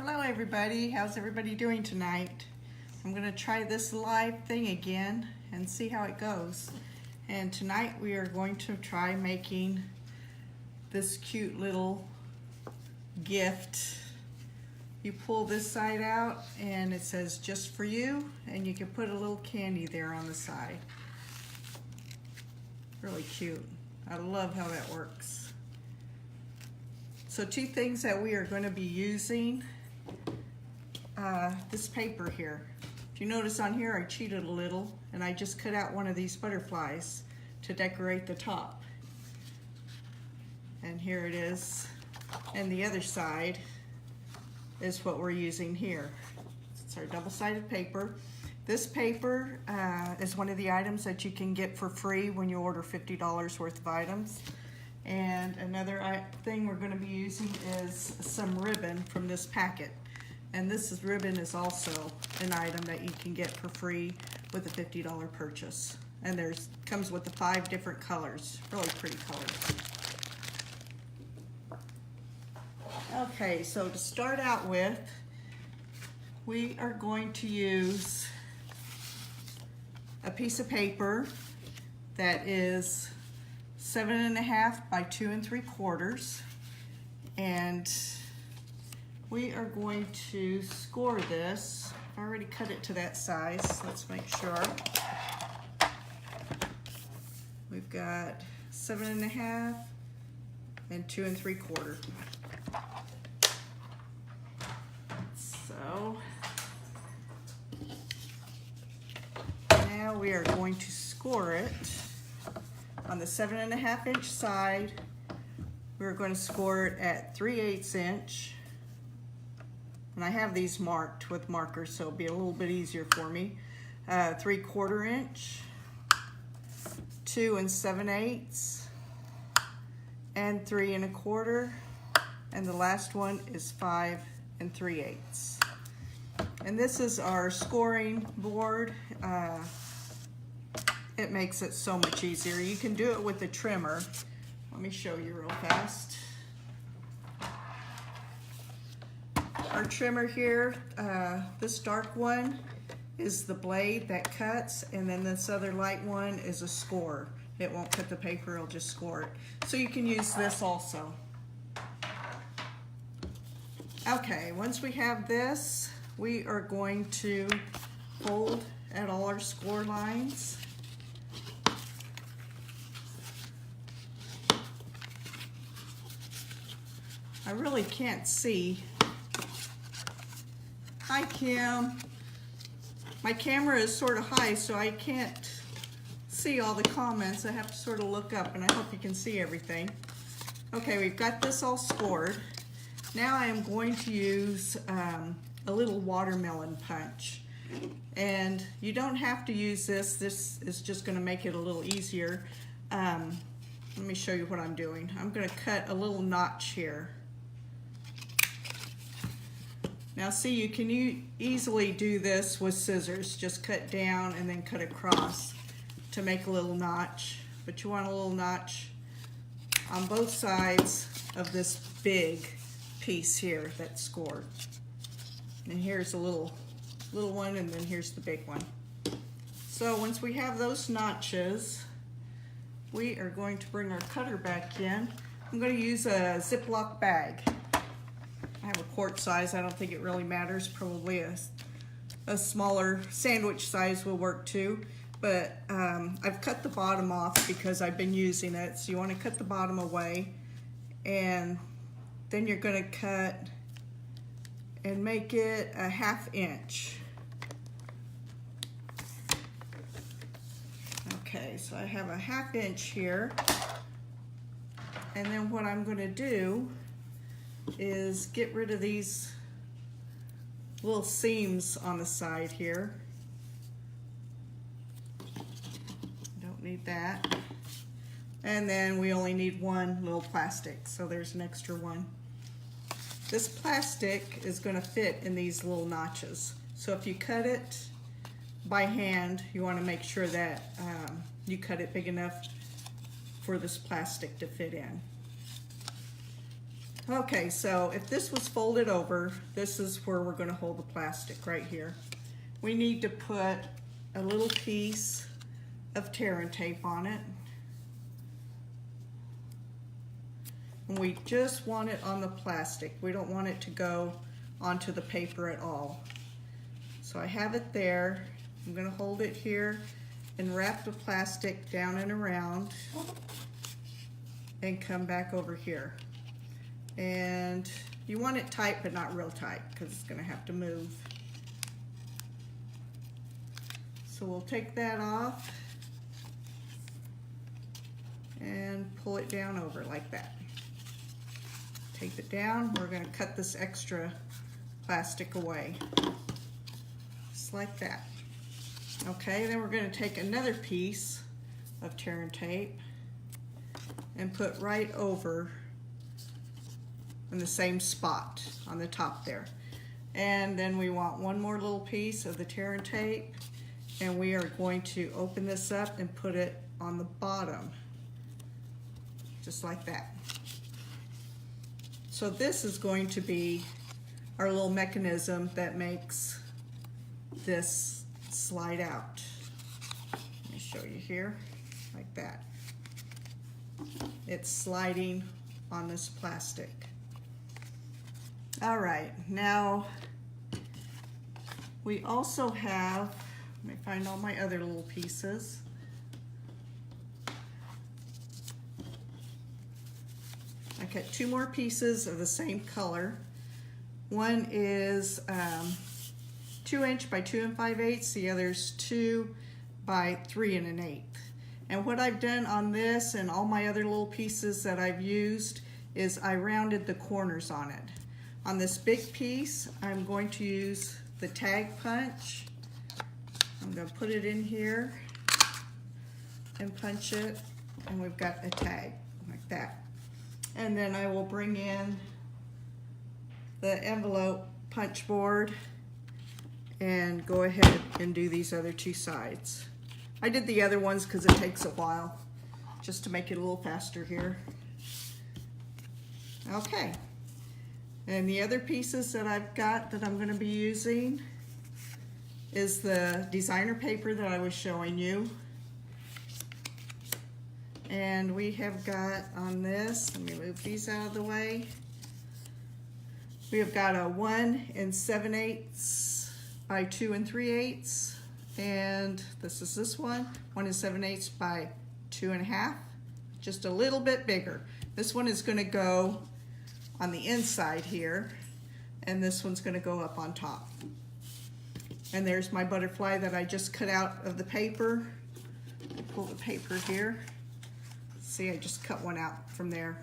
Hello everybody, how's everybody doing tonight? I'm going to try this live thing again and see how it goes. And tonight we are going to try making this cute little gift. You pull this side out and it says just for you, and you can put a little candy there on the side. Really cute. I love how that works. So two things that we are going to be using, this paper here. If you notice on here I cheated a little and I just cut out one of these butterflies to decorate the top. And here it is. And the other side is what we're using here. It's our double-sided paper. This paper is one of the items that you can get for free when you order $50 worth of items. And another thing we're going to be using is some ribbon from this packet. And ribbon is also an item that you can get for free with a $50 purchase. And comes with the 5 different colors, really pretty colors. Okay, so to start out with, we are going to use a piece of paper that is 7.5 by 2 3/4, and we are going to score this. I already cut it to that size. Let's make sure. We've got 7.5 and 2 3/4. So now we are going to score it. On the 7.5 inch side, we're going to score it at 3/8 inch. And I have these marked with markers, so it'll be a little bit easier for me. 3/4 inch, 2 7/8, and 3 1/4. And the last one is 5 3/8. And this is our scoring board. It makes it so much easier. You can do it with a trimmer. Let me show you real fast. Our trimmer here, this dark one is the blade that cuts, and then this other light one is a score. It won't cut the paper, it'll just score it. So you can use this also. Okay, once we have this, we are going to fold at all our score lines. I really can't see. Hi, Kim. My camera is sort of high, so I can't see all the comments. I have to sort of look up, and I hope you can see everything. Okay, we've got this all scored. Now I am going to use a little watermelon punch. And you don't have to use this. This is just going to make it a little easier. Let me show you what I'm doing. I'm going to cut a little notch here. Now see, you can easily do this with scissors. Just cut down and then cut across to make a little notch. But you want a little notch on both sides of this big piece here that's scored. And here's a little one, and then here's the big one. So once we have those notches, we are going to bring our cutter back in. I'm going to use a Ziploc bag. I have a quart size. I don't think it really matters. Probably a smaller sandwich size will work too. But I've cut the bottom off because I've been using it. So you want to cut the bottom away, and then you're going to cut and make it a 1/2 inch. Okay, so I have a 1/2 inch here. And then what I'm going to do is get rid of these little seams on the side here. Don't need that. And then we only need one little plastic, so there's an extra one. This plastic is going to fit in these little notches. So if you cut it by hand, you want to make sure that you cut it big enough for this plastic to fit in. Okay, so if this was folded over, this is where we're going to hold the plastic right here. We need to put a little piece of tear and tape on it. And we just want it on the plastic. We don't want it to go onto the paper at all. So I have it there. I'm going to hold it here and wrap the plastic down and around and come back over here. And you want it tight, but not real tight, because it's going to have to move. So we'll take that off and pull it down over like that. Tape it down. We're going to cut this extra plastic away, just like that. Okay, then we're going to take another piece of tear and tape and put right over in the same spot on the top there. And then we want one more little piece of the tear and tape, and we are going to open this up and put it on the bottom, just like that. So this is going to be our little mechanism that makes this slide out. Let me show you here, like that. It's sliding on this plastic. All right, now we also have, let me find all my other little pieces. I cut two more pieces of the same color. One is 2 inch by 2 5/8, the other's 2 by 3 1/8. And what I've done on this and all my other little pieces that I've used is I rounded the corners on it. On this big piece, I'm going to use the tag punch. I'm going to put it in here and punch it, and we've got a tag like that. And then I will bring in the envelope punch board and go ahead and do these other two sides. I did the other ones because it takes a while, just to make it a little faster here. Okay. And the other pieces that I've got that I'm going to be using is the designer paper that I was showing you. And we have got on this, let me move these out of the way. We have got a 1 7/8 by 2 3/8. And this is this one, 1 7/8 by 2 1/2. Just a little bit bigger. This one is going to go on the inside here, and this one's going to go up on top. And there's my butterfly that I just cut out of the paper. Pull the paper here. See, I just cut one out from there.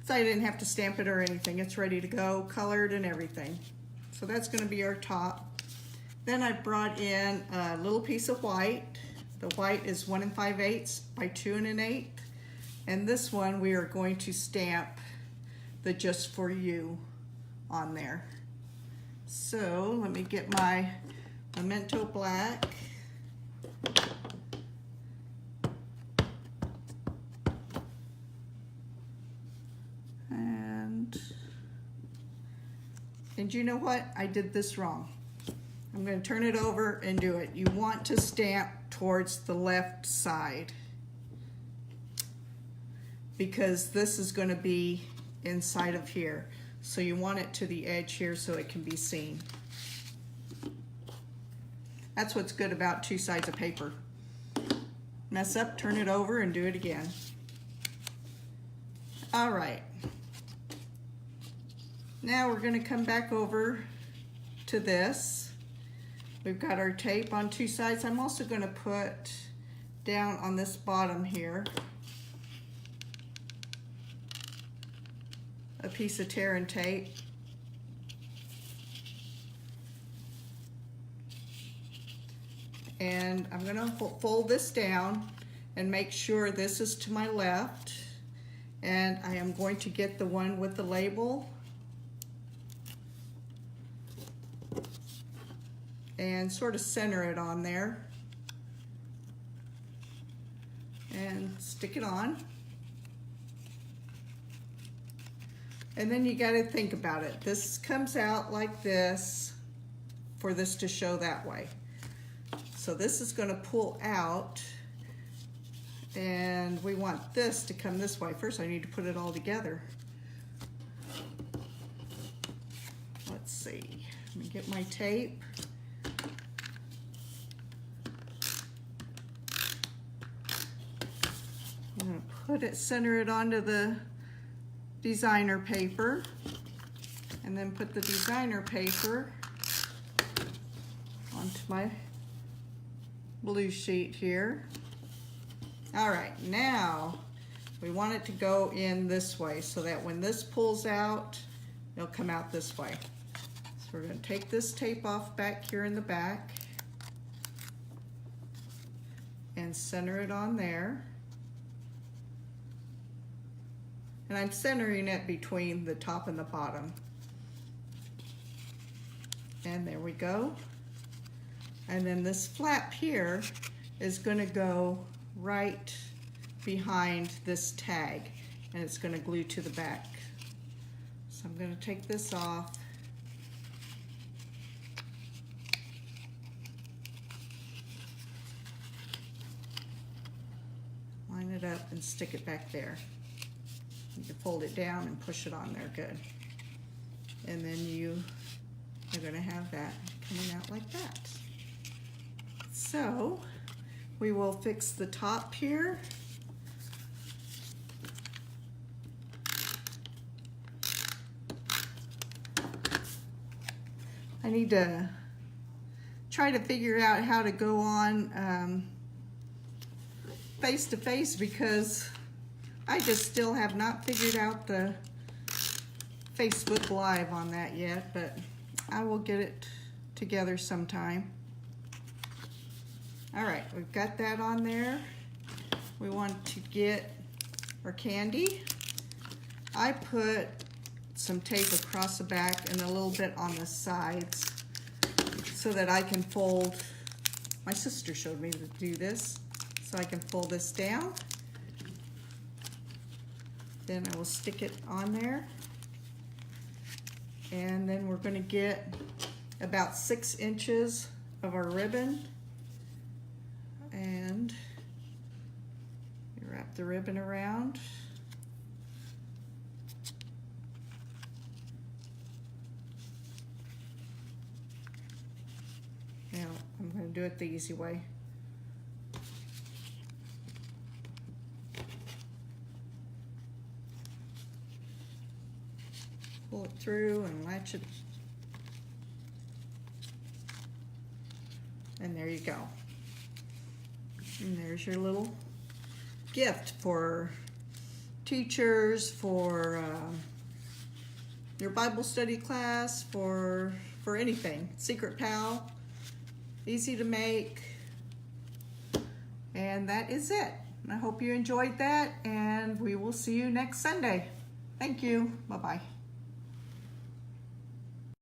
So I didn't have to stamp it or anything. It's ready to go, colored and everything. So that's going to be our top. Then I brought in a little piece of white. The white is 1 5/8 by 2 1/8. And this one we are going to stamp the "Just for You" on there. So let me get my Memento Black. And you know what? I did this wrong. I'm going to turn it over and do it. You want to stamp towards the left side, because this is going to be inside of here. So you want it to the edge here so it can be seen. That's what's good about two sides of paper. Mess up, turn it over, and do it again. All right. Now we're going to come back over to this. We've got our tape on two sides. I'm also going to put down on this bottom here a piece of tear and tape. And I'm going to fold this down and make sure this is to my left. And I am going to get the one with the label and sort of center it on there and stick it on. And then you got to think about it. This comes out like this for this to show that way. So this is going to pull out, and we want this to come this way. First I need to put it all together. Let's see. Let me get my tape. I'm going to put it, center it onto the designer paper, and then put the designer paper onto my blue sheet here. All right, now we want it to go in this way so that when this pulls out, it'll come out this way. So we're going to take this tape off back here in the back and center it on there. And I'm centering it between the top and the bottom. And there we go. And then this flap here is going to go right behind this tag, and it's going to glue to the back. So I'm going to take this off. Line it up and stick it back there. You can fold it down and push it on there good. And then you are going to have that coming out like that. So we will fix the top here. I need to try to figure out how to go on face to face, because I just still have not figured out the Facebook Live on that yet, but I will get it together sometime. All right, we've got that on there. We want to get our candy. I put some tape across the back and a little bit on the sides so that I can fold. My sister showed me to do this, so I can fold this down. Then I will stick it on there. And then we're going to get about 6 inches of our ribbon. And you wrap the ribbon around. Now I'm going to do it the easy way. Pull it through and latch it. And there you go. And there's your little gift for teachers, for your Bible study class, for anything. Secret Pal, easy to make. And that is it. I hope you enjoyed that, and we will see you next Sunday. Thank you. Bye-bye.